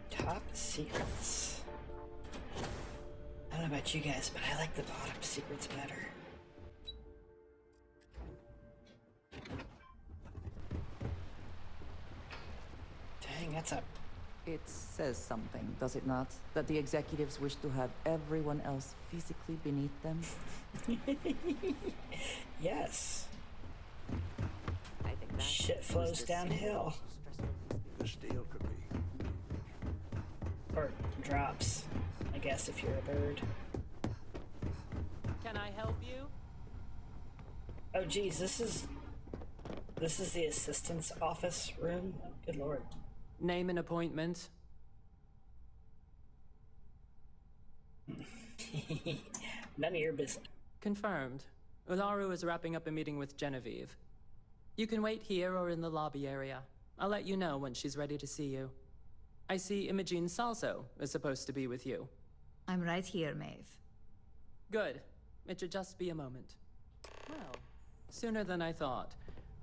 Top secrets. I don't know about you guys, but I like the bottom secrets better. Dang, that's a... It says something, does it not? That the executives wish to have everyone else physically beneath them? Yes. I think that Shit flows downhill. This deal could be. Or drops, I guess, if you're a bird. Can I help you? Oh geez, this is the assistant's office room? Good lord. Name an appointment. None of your business. Confirmed. Ulara is wrapping up a meeting with Genevieve. You can wait here or in the lobby area. I'll let you know when she's ready to see you. I see Imogene Salso is supposed to be with you. I'm right here, Maeve. Good. It should just be a moment. Well, sooner than I thought.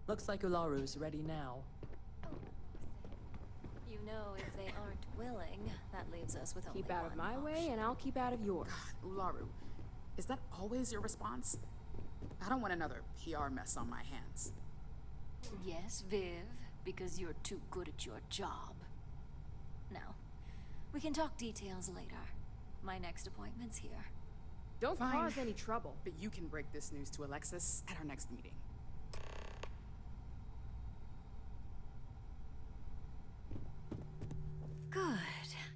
Looks like Ularu's ready now. You know, if they aren't willing, that leaves us with only Keep out of one my way, option. and I'll keep out of yours. Ularu, is that always your response? I don't want another PR mess on my hands. Yes, Viv, because you're too good at your job. Now, we can talk details later. My next appointment's here. Don't Fine. cause any trouble. But you can break this news to Alexis at our next meeting. Good.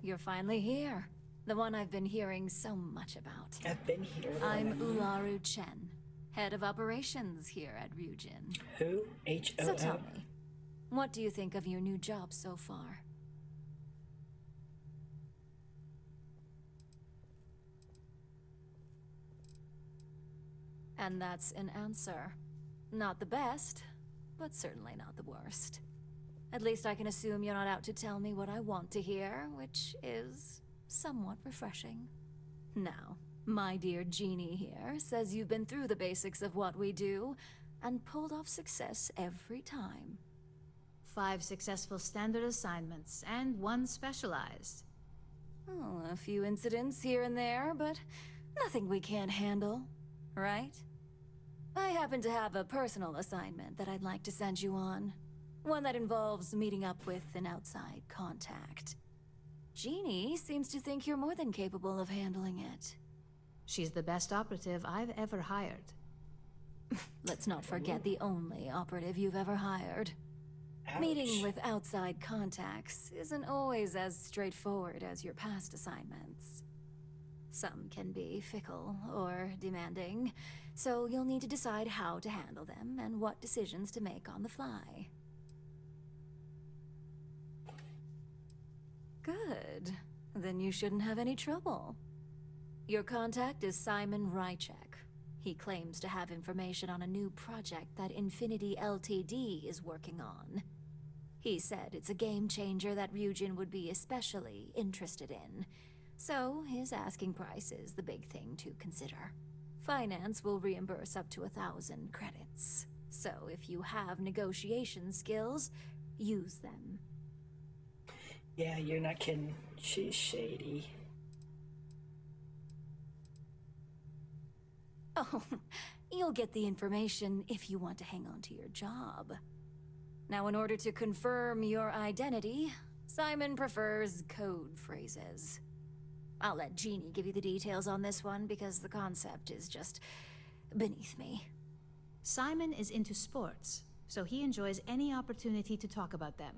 You're finally here. The one I've been hearing so much about. I've been here. I'm Ularu Chen, head of operations here at Ryujin. Who? H-O-O? So tell me, what do you think of your new job so far? And that's an answer. Not the best, but certainly not the worst. At least I can assume you're not out to tell me what I want to hear, which is somewhat refreshing. Now, my dear Jeannie here says you've been through the basics of what we do and pulled off success every time. 5 successful standard assignments, and 1 specialized. Oh, a few incidents here and there, but nothing we can't handle, right? I happen to have a personal assignment that I'd like to send you on. One that involves meeting up with an outside contact. Jeannie seems to think you're more than capable of handling it. She's the best operative I've ever hired. Let's not forget the only operative you've ever hired. Ouch. Meeting with outside contacts isn't always as straightforward as your past assignments. Some can be fickle or demanding, so you'll need to decide how to handle them and what decisions to make on the fly. Good. Then you shouldn't have any trouble. Your contact is Siimon Ryujin. He claims to have information on a new project that Infinity Ltd is working on. He said it's a game changer that Ryujin would be especially interested in. So his asking price is the big thing to consider. Finance will reimburse up to 1,000 credits. So if you have negotiation skills, use them. Yeah, you're not kidding. She's shady. Oh, you'll get the information if you want to hang on to your job. Now, in order to confirm your identity, Siimon prefers code phrases. I'll let Jeannie give you the details on this one because the concept is just beneath me. Siimon is into sports, so he enjoys any opportunity to talk about them.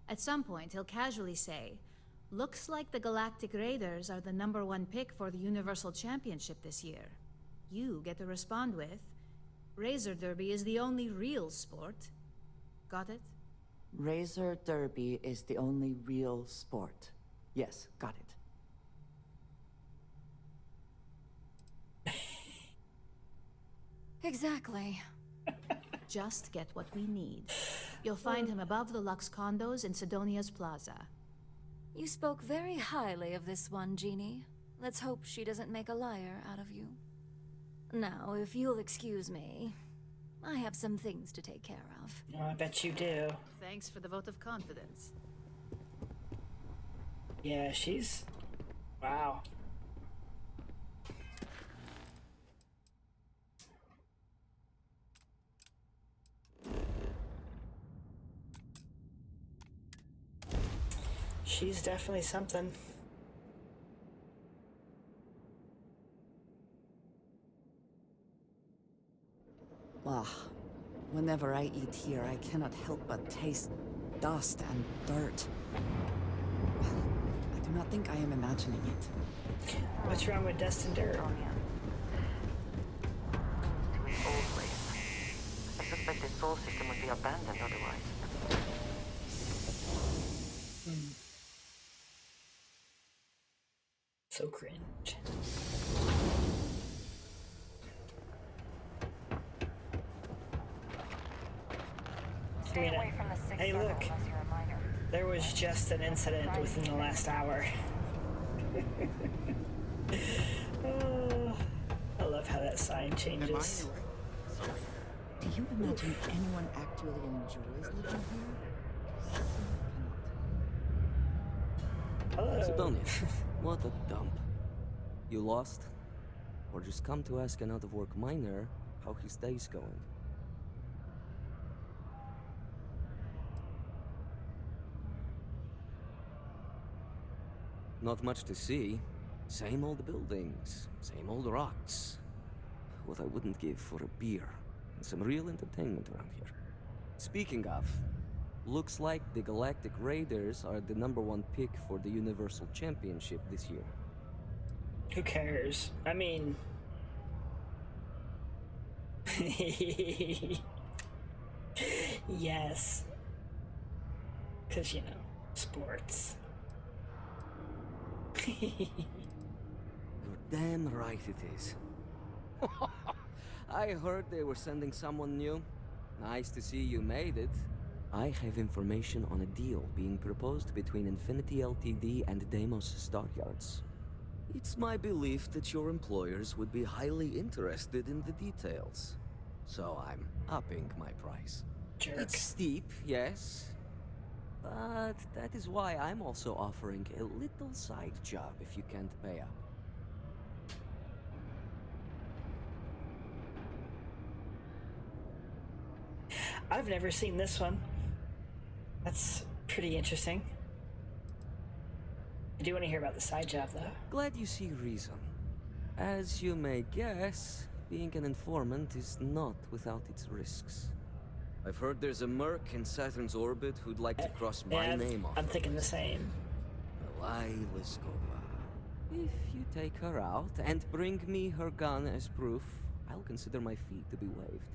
At some point, he'll casually say, "Looks like the Galactic Raiders are the #1 pick for the Universal Championship this year." You get to respond with, "Razor Derby is the only real sport." Got it? Razor Derby is the only real sport. Yes, got it. Exactly. Just get what we need. You'll find him above the Lux condos in Sidonia's Plaza. You spoke very highly of this one, Jeannie. Let's hope she doesn't make a liar out of you. Now, if you'll excuse me, I have some things to take care of. Oh, I bet you do. Thanks for the vote of confidence. Yeah, she's... Wow. She's definitely something. Ah, whenever I eat here, I cannot help but taste dust and dirt. I do not think I am imagining it. What's wrong with dust and dirt? To its old place. I suspect the soul system would be abandoned otherwise. So cringe. Stay away from the sixth Hey, circle look. unless you're a minor. There was just an incident within the last hour. Oh, I love how that sign changes. Do you imagine anyone actually enjoys living here? Hello. Sidonia, what a dump. You lost? Or just come to ask an out-of-work miner how his day's going? Not much to see. Same old buildings, same old rocks. What I wouldn't give for a beer and some real entertainment around here. Speaking of, looks like the Galactic Raiders are the #1 pick for the Universal Championship this year. Who cares? I mean... yes. Because, you know, sports. You're damn right it is. I heard they were sending someone new. Nice to see you made it. I have information on a deal being proposed between Infinity Ltd and Deimos Stockyards. It's my belief that your employers would be highly interested in the details. So I'm upping my price. Jerk. It's steep, yes. But that is why I'm also offering a little side job if you can't pay up. I've never seen this one. That's pretty interesting. I do want to hear about the side job, though. Glad you see reason. As you may guess, being an informant is not without its risks. I've heard there's a merc in Saturn's orbit who'd like to cross my Yeah, name off. I'm thinking the same. Malai Liskova. If you take her out and bring me her gun as proof, I'll consider my fee to be waived.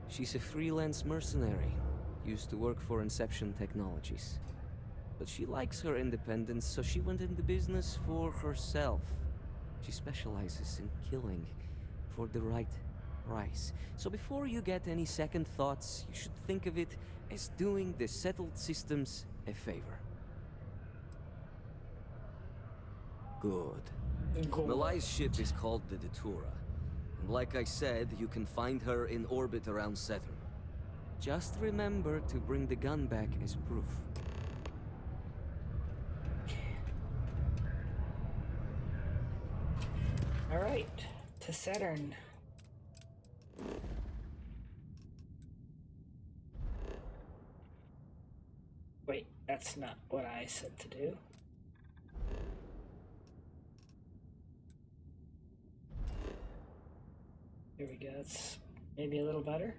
She's a freelance mercenary, used to work for Inception Technologies. But she likes her independence, so she went into business for herself. She specializes in killing for the right price. So before you get any second thoughts, you should think of it as doing the settled systems a favor. Good. Cool. Malai's ship is called the Datura. And like I said, you can find her in orbit around Saturn. Just remember to bring the gun back as proof. All right, to Saturn. Wait, that's not what I said to do. Here we go, it's maybe a little better.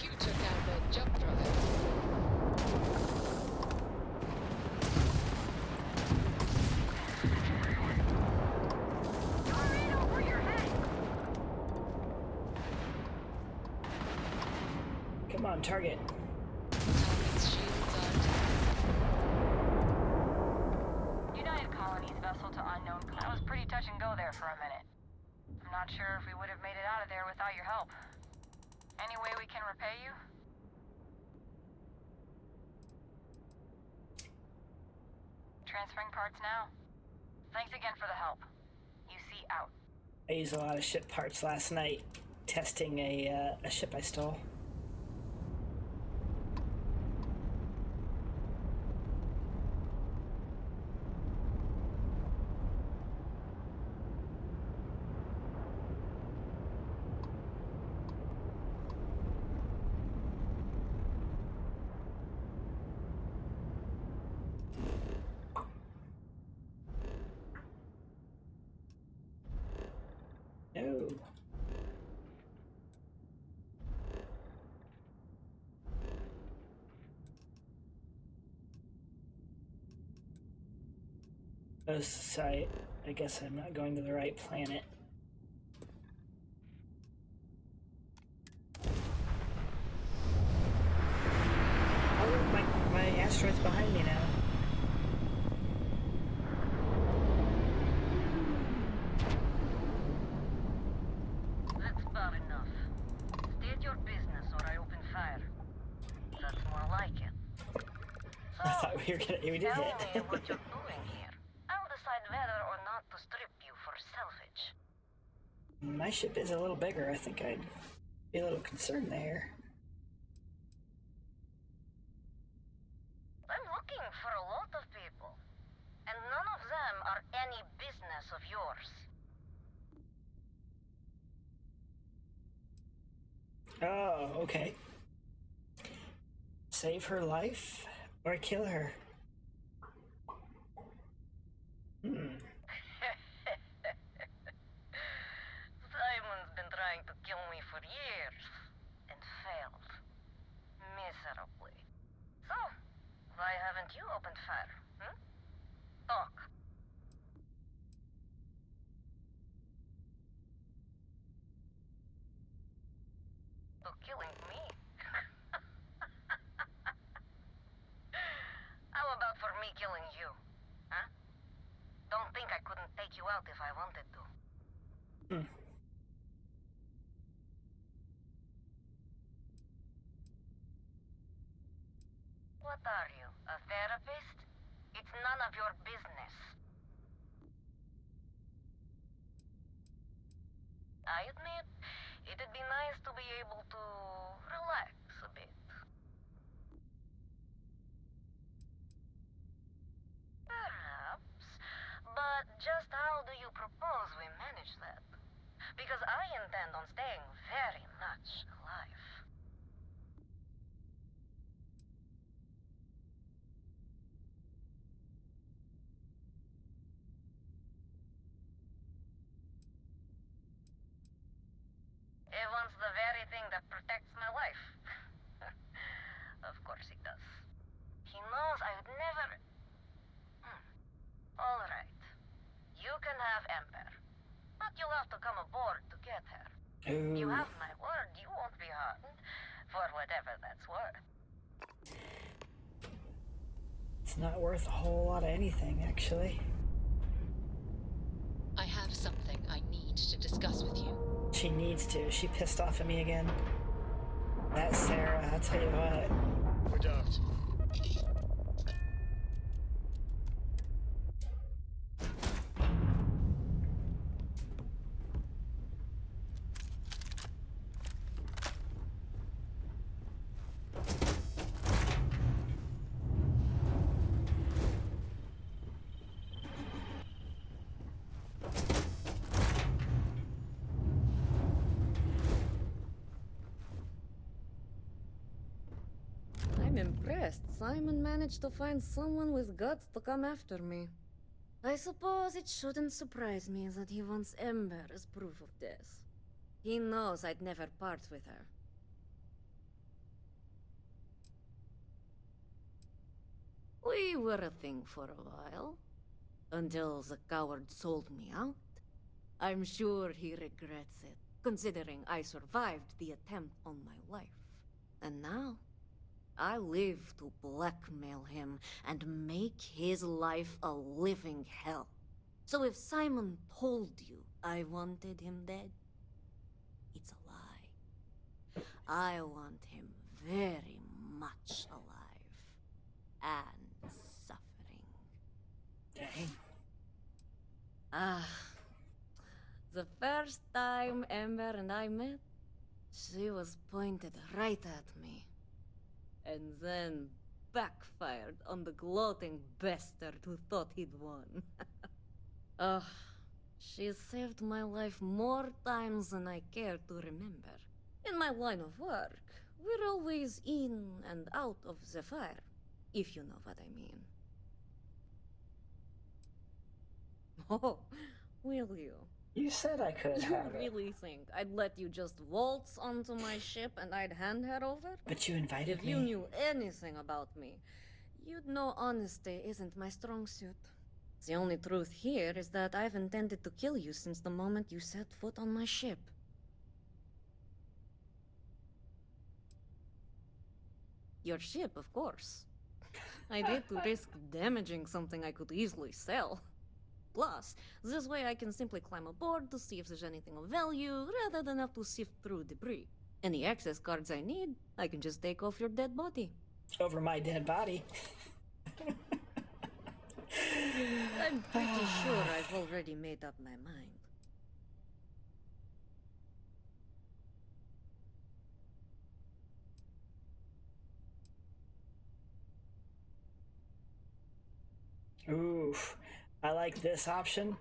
You took out that jump drive. Come on, target. Target's shields on. United Colony's vessel to unknown. That was pretty touch and go there for a minute. I'm not sure if we would have made it out of there without your help. Any way we can repay you? Transferring parts now. Thanks again for the help. You see out. I used a lot of ship parts last night testing a ship I stole. No. Oh, sorry. I guess I'm not going to the right planet. Oh, my asteroid's behind me now. That's about enough. State your business or I open fire. That's more like it. I thought we did Tell hit. me what you're doing here. I'll decide whether or not to strip you for salvage. My ship is a little bigger. I think I'd be a little concerned there. I'm looking for a lot of people, and none of them are any business of yours. Oh, okay. Save her life or kill her? Simon's been trying to kill me for years, and failed. Miserably. So, why haven't you opened fire, Talk. To killing me? How about for me killing you, huh? Don't think I couldn't take you out if I wanted to. What are you, a therapist? It's none of your business. I admit, it'd be nice to be able to relax a bit. Perhaps, but just how do you propose we manage that? Because I intend on staying very much alive. He wants the very thing that protects my life. Of course he does. He knows I would never... All right. You can have Ember. But you'll have to come aboard to get her. Ooh. You have my word, you won't be harmed. For whatever that's worth. It's not worth a whole lot of anything, actually. I have something I need to discuss with you. She needs to. She pissed off at me again. That Sarah, I'll tell you what. We're docked. I'm impressed. Simon managed to find someone with guts to come after me. I suppose it shouldn't surprise me that he wants Ember as proof of this. He knows I'd never part with her. We were a thing for a while. Until the coward sold me out. I'm sure he regrets it, considering I survived the attempt on my life. And now, I live to blackmail him and make his life a living hell. So if Siimon told you I wanted him dead, it's a lie. I want him very much alive. And suffering. Dang. Ah. The first time Ember and I met, she was pointed right at me. And then backfired on the gloating bastard who thought he'd won. Ugh. She saved my life more times than I care to remember. In my line of work, we're always in and out of the fire, if you know what I mean. Oh, will you? You said I could You have it. really think I'd let you just waltz onto my ship and I'd hand her over? But you invited If me. you knew anything about me, you'd know honesty isn't my strong suit. The only truth here is that I've intended to kill you since the moment you set foot on my ship. Your ship, of course. I'd hate to risk damaging something I could easily sell. Plus, this way I can simply climb aboard to see if there's anything of value, rather than have to sift through debris. Any access cards I need, I can just take off your dead body. Over my dead body. I'm pretty sure I've already made up my mind. Oof. I like this option,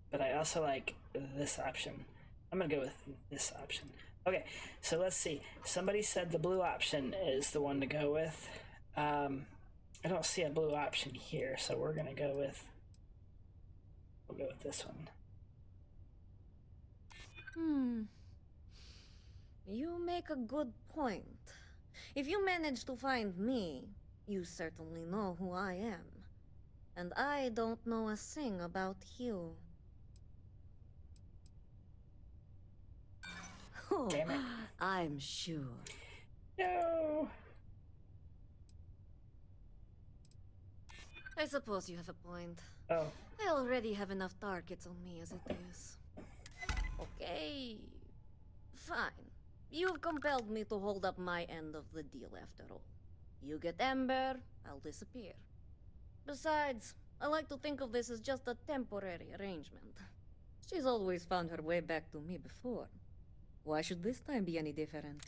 but I also like this option. I'm gonna go with this option. Okay, so let's see. Somebody said the blue option is the one to go with. I don't see a blue option here, so we're gonna go with. We'll go with this one. You make a good point. If you manage to find me, you certainly know who I am. And I don't know a thing about you. Oh, Damn it. I'm sure. No. I suppose you have a point. Oh. I already have enough targets on me as it is. Okay. Fine. You've compelled me to hold up my end of the deal after all. You get Ember, I'll disappear. Besides, I like to think of this as just a temporary arrangement. She's always found her way back to me before. Why should this time be any different?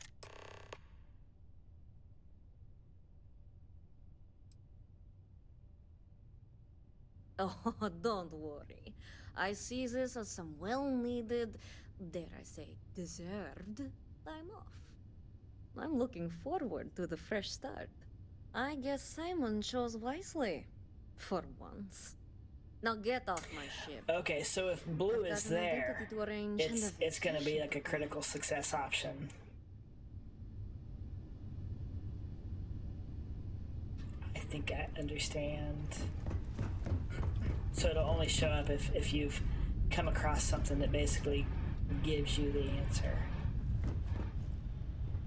Oh, don't worry. I see this as some well-needed, dare I say, deserved time off. I'm looking forward to the fresh start. I guess Siimon chose wisely. For once. Now get off my ship. Okay, so if blue I've is got an there, identity to arrange and a it's gonna be vacation like a to critical success option. I think I understand. So it'll only show up if you've come across something that basically gives you the answer.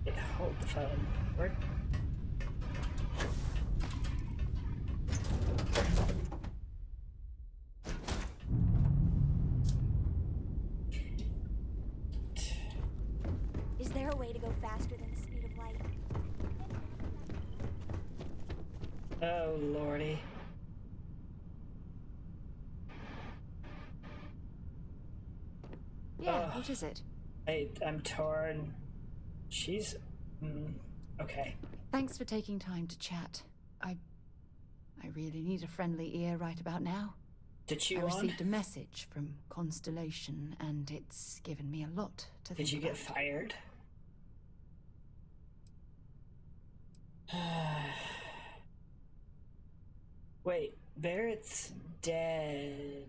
Yeah, hold the phone. Where? Is there a way to go faster than the speed of light? Oh, lordy. Yeah, what is it? I'm torn. She's... okay. Thanks for taking time to chat. I really need a friendly ear right about now. To chew I on? received a message from Constellation, and it's given me a lot to think Did you get about. fired? Wait, Barrett's dead.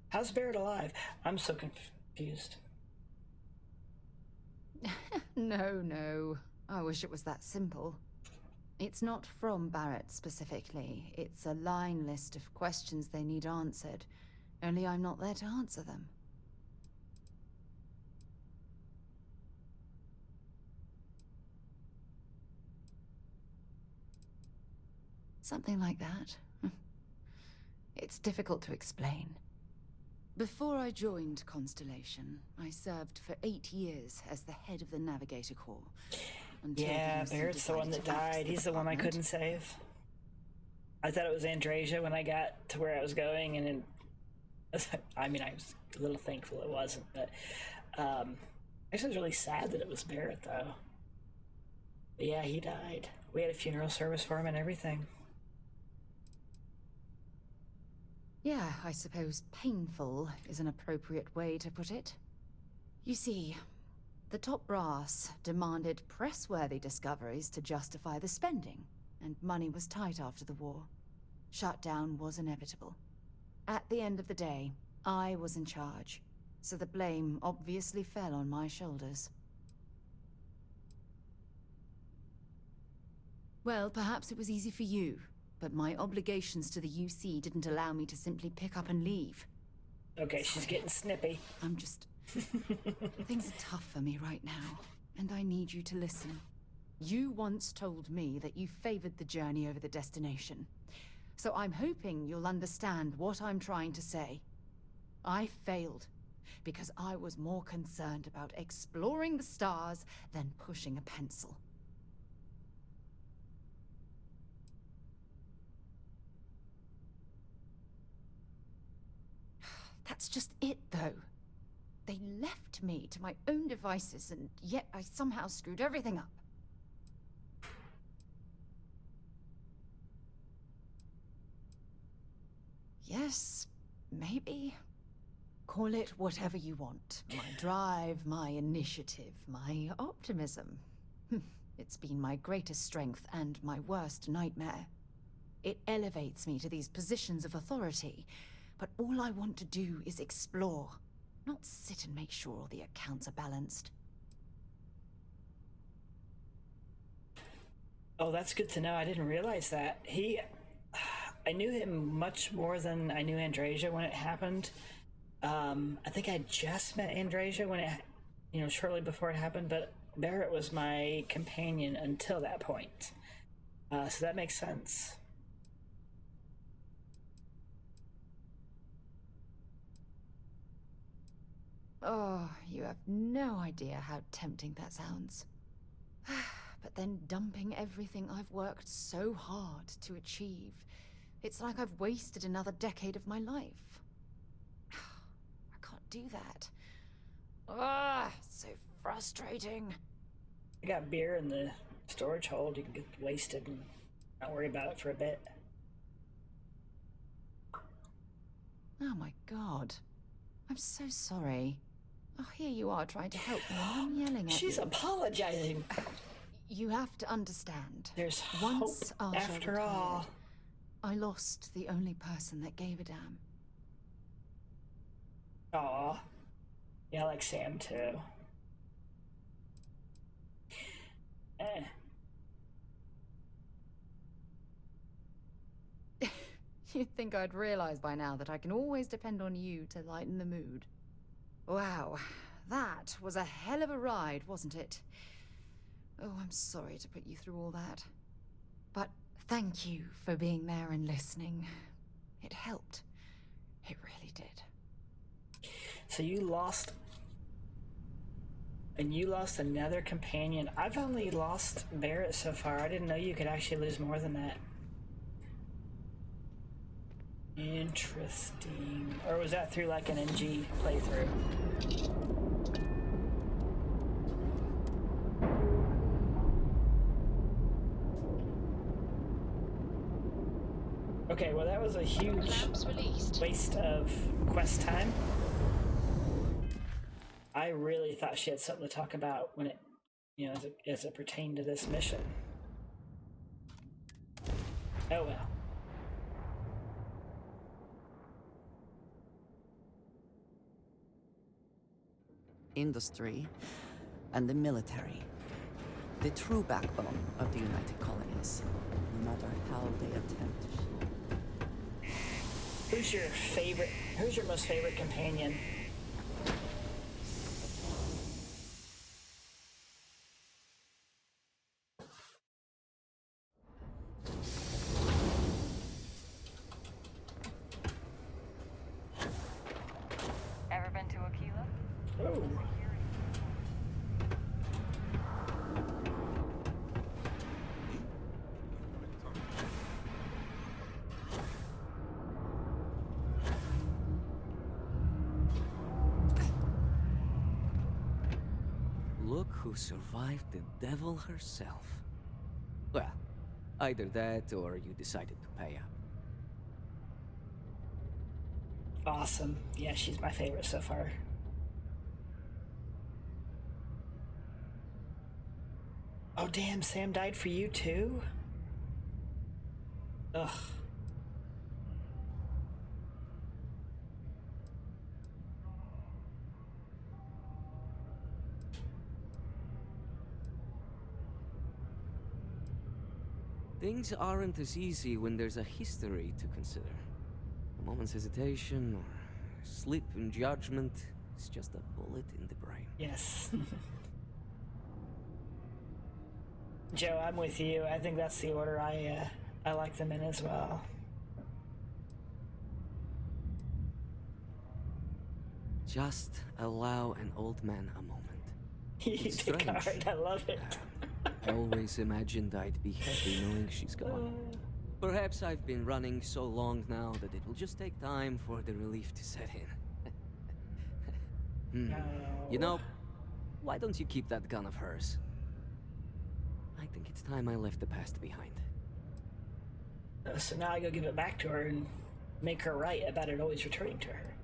How's Barrett alive? I'm so confused. No. I wish it was that simple. It's not from Barrett specifically. It's a line list of questions they need answered. Only I'm not there to answer them. Something like that. It's difficult to explain. Before I joined Constellation, I served for 8 years as the head of the Navigator Corps. Until Yeah, the UC Barrett's the one decided that to axe died. the He's the one I couldn't department. save. I thought it was Andrasia when I got to where I was going, and then, I mean, I was a little thankful it wasn't, but I was really sad that it was Barrett, though. But yeah, he died. We had a funeral service for him and everything. Yeah, I suppose painful is an appropriate way to put it. You see, the top brass demanded press-worthy discoveries to justify the spending, and money was tight after the war. Shutdown was inevitable. At the end of the day, I was in charge, so the blame obviously fell on my shoulders. Well, perhaps it was easy for you, but my obligations to the UC didn't allow me to simply pick up and leave. Okay, she's getting snippy. I'm just... Things are tough for me right now, and I need you to listen. You once told me that you favored the journey over the destination, so I'm hoping you'll understand what I'm trying to say. I failed, because I was more concerned about exploring the stars than pushing a pencil. That's just it, though. They left me to my own devices, and yet I somehow screwed everything up. Yes, maybe. Call it whatever you want. My drive, my initiative, my optimism. It's been my greatest strength and my worst nightmare. It elevates me to these positions of authority, but all I want to do is explore, not sit and make sure all the accounts are balanced. Oh, that's good to know. I didn't realize that. I knew him much more than I knew Andrasia when it happened. I think I just met Andrasia when it, shortly before it happened, but Barrett was my companion until that point. So that makes sense. Oh, you have no idea how tempting that sounds. But then dumping everything I've worked so hard to achieve, it's like I've wasted another decade of my life. I can't do that. So frustrating. I got beer in the storage hold. You can get wasted and not worry about it for a bit. Oh my god. I'm so sorry. Oh, here you are trying to help me, and I'm yelling at you. She's apologizing. You have to understand. There's Once hope Asha after retired, all. I lost the only person that gave a damn. Aw. Yeah, I like Sam too. You'd think I'd realize by now that I can always depend on you to lighten the mood. Wow, that was a hell of a ride, wasn't it? Oh, I'm sorry to put you through all that. But thank you for being there and listening. It helped. It really did. So you lost... And you lost another companion. I've only lost Barrett so far. I didn't know you could actually lose more than that. Interesting. Or was that through like an NG playthrough? Okay, well that was a huge waste of quest time. I really thought she had something to talk about when it, as it pertained to this mission. Oh well. Industry and the military. The true backbone of the United Colonies, no matter how they attempt. Who's your most favorite companion? Look who survived the devil herself. Well, either that or you decided to pay up. Awesome. Yeah, she's my favorite so far. Oh damn, Sam died for you too? Ugh. Things aren't as easy when there's a history to consider. A moment's hesitation or slip in judgment is just a bullet in the brain. Yes. Joe, I'm with you. I think that's the order I like them in as well. Just allow an old man a moment. It's The strange. card, I love it. I always imagined I'd be happy knowing she's gone. Perhaps I've been running so long now that it will just take time for the relief to set in. You know, why don't you keep that gun of hers? I think it's time I left the past behind. So now I go give it back to her and make her right about it always returning to her.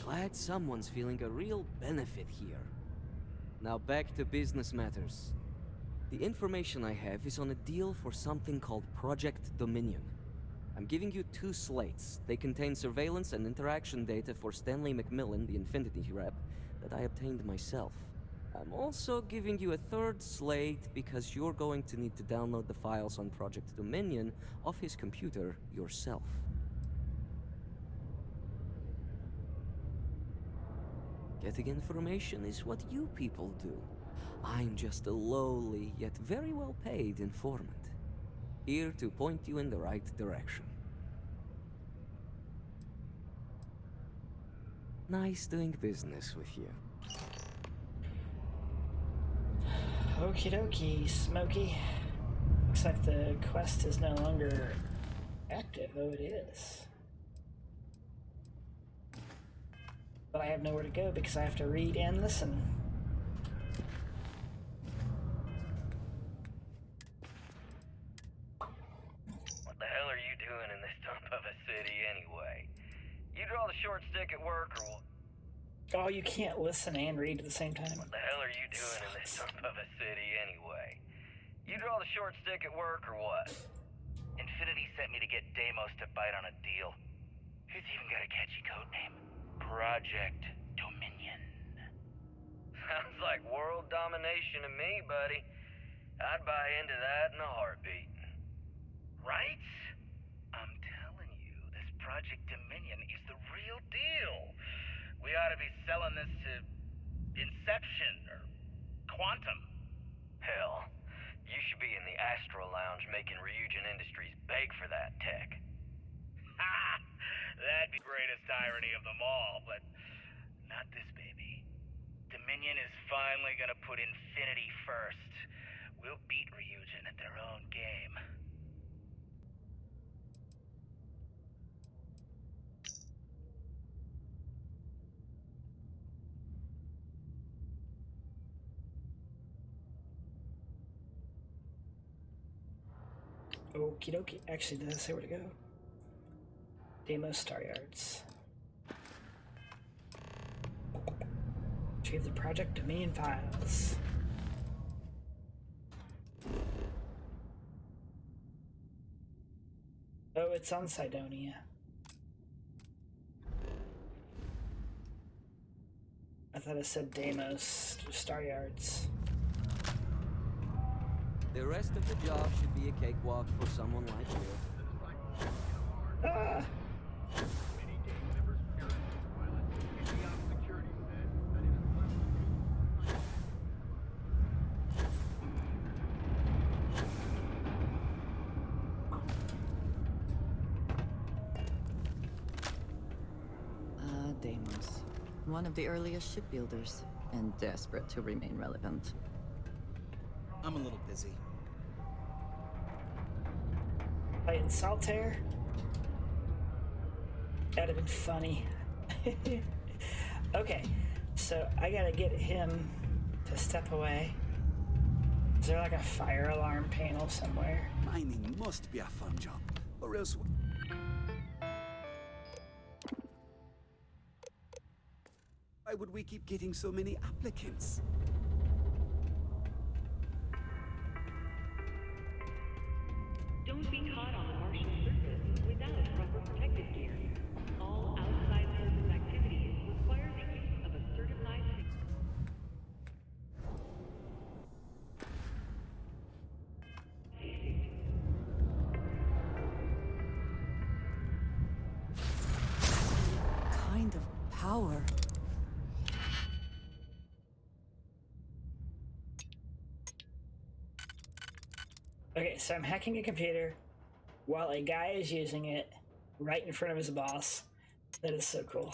Glad someone's feeling a real benefit here. Now back to business matters. The information I have is on a deal for something called Project Dominion. I'm giving you 2 slates. They contain surveillance and interaction data for Stanley McMillan, the Infinity rep, that I obtained myself. I'm also giving you a 3rd slate because you're going to need to download the files on Project Dominion off his computer yourself. Getting information is what you people do. I'm just a lowly, yet very well paid informant. Here to point you in the right direction. Nice doing business with you. Okie dokie, Smokey. Looks like the quest is no longer active. Oh, it is. But I have nowhere to go because I have to read and listen. What the hell are you doing in this dump of a city anyway? You draw the short stick at work or what? Oh, you can't listen and read at the same time. What the hell are you doing in this dump of a city anyway? You draw the short stick at work or what? Infinity sent me to get Deimos to bite on a deal. He's even got a catchy code name. Project Dominion. Sounds like world domination to me, buddy. I'd buy into that in a heartbeat. Right? I'm telling you, this Project Dominion is the real deal. We ought to be selling this to Inception or Quantum. Hell, you should be in the Astro Lounge making Ryujin Industries beg for that tech. Ha! That'd be the greatest irony of them all, but not this baby. Dominion is finally gonna put Infinity first. We'll beat Ryujin at their own game. Okie dokie. Actually, does it say where to go? Deimos Star Yards. Retrieve the Project Dominion files. Oh, it's on Cydonia. I thought it said Deimos Star Yards. The rest of the job should be a cakewalk for someone like you. Ah! Deimos. One of the earliest shipbuilders, and desperate to remain relevant. I'm a little busy. Fighting Saltaire? That'd have been funny. Okay, So I gotta get him to step away. Is there like a fire alarm panel somewhere? Mining must be a fun job, or else... Why would we keep getting so many applicants? Don't be caught on the Martian surface without proper protective gear. All outside surface activities require the use of a certified... Kind of power. Okay, so I'm hacking a computer while a guy is using it right in front of his boss. That is so cool.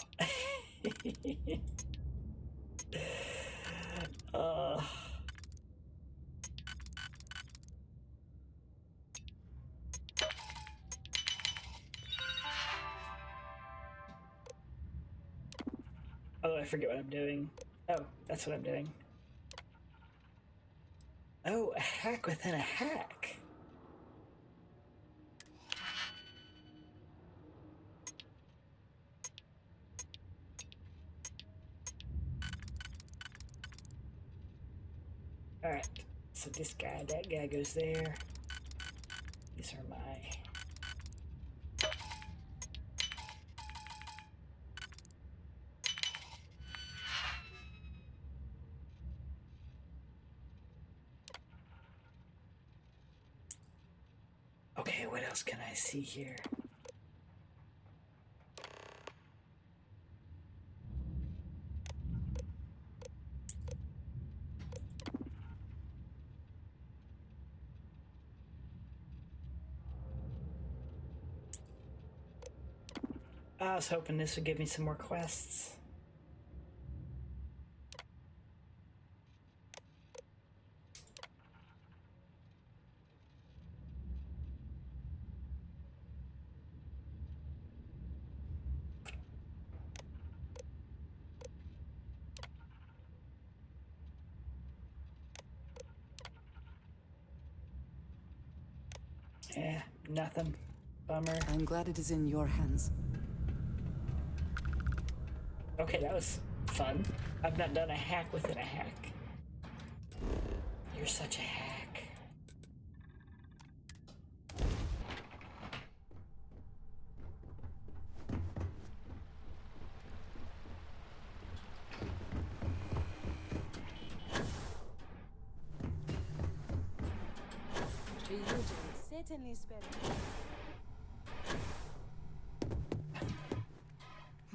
Oh, I forget what I'm doing. Oh, that's what I'm doing. Oh, a hack within a hack. Alright, so this guy, that guy goes there. These are my... Okay, what else can I see here? I was hoping this would give me some more quests. Yeah, nothing. Bummer. I'm glad it is in your hands. Okay, that was fun. I've not done a hack within a hack. You're such a hack. Ryujin certainly spent.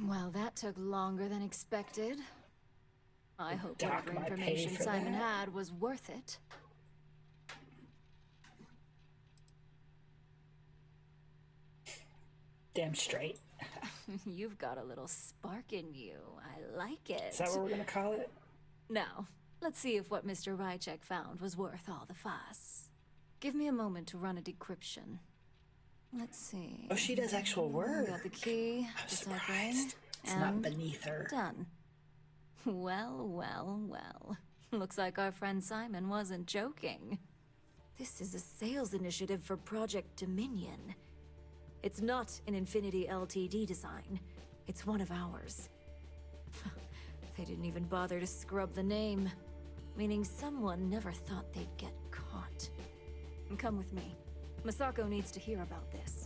Well, that took longer than expected. I hope Doc whatever might pay information for Simon that. had was worth it. Damn straight. You've got a little spark in you. I like it. Is that what we're gonna call it? Now, let's see if what Mr. Ryujin found was worth all the fuss. Give me a moment to run a decryption. Let's see. Oh, she does actual work. Got the key. I'm deciphering, surprised. It's not beneath her. Done. Well, well, well. Looks like our friend Simon wasn't joking. This is a sales initiative for Project Dominion. It's not an Infinity Ltd design. It's one of ours. They didn't even bother to scrub the name, meaning someone never thought they'd get caught. Come with me. Masako needs to hear about this.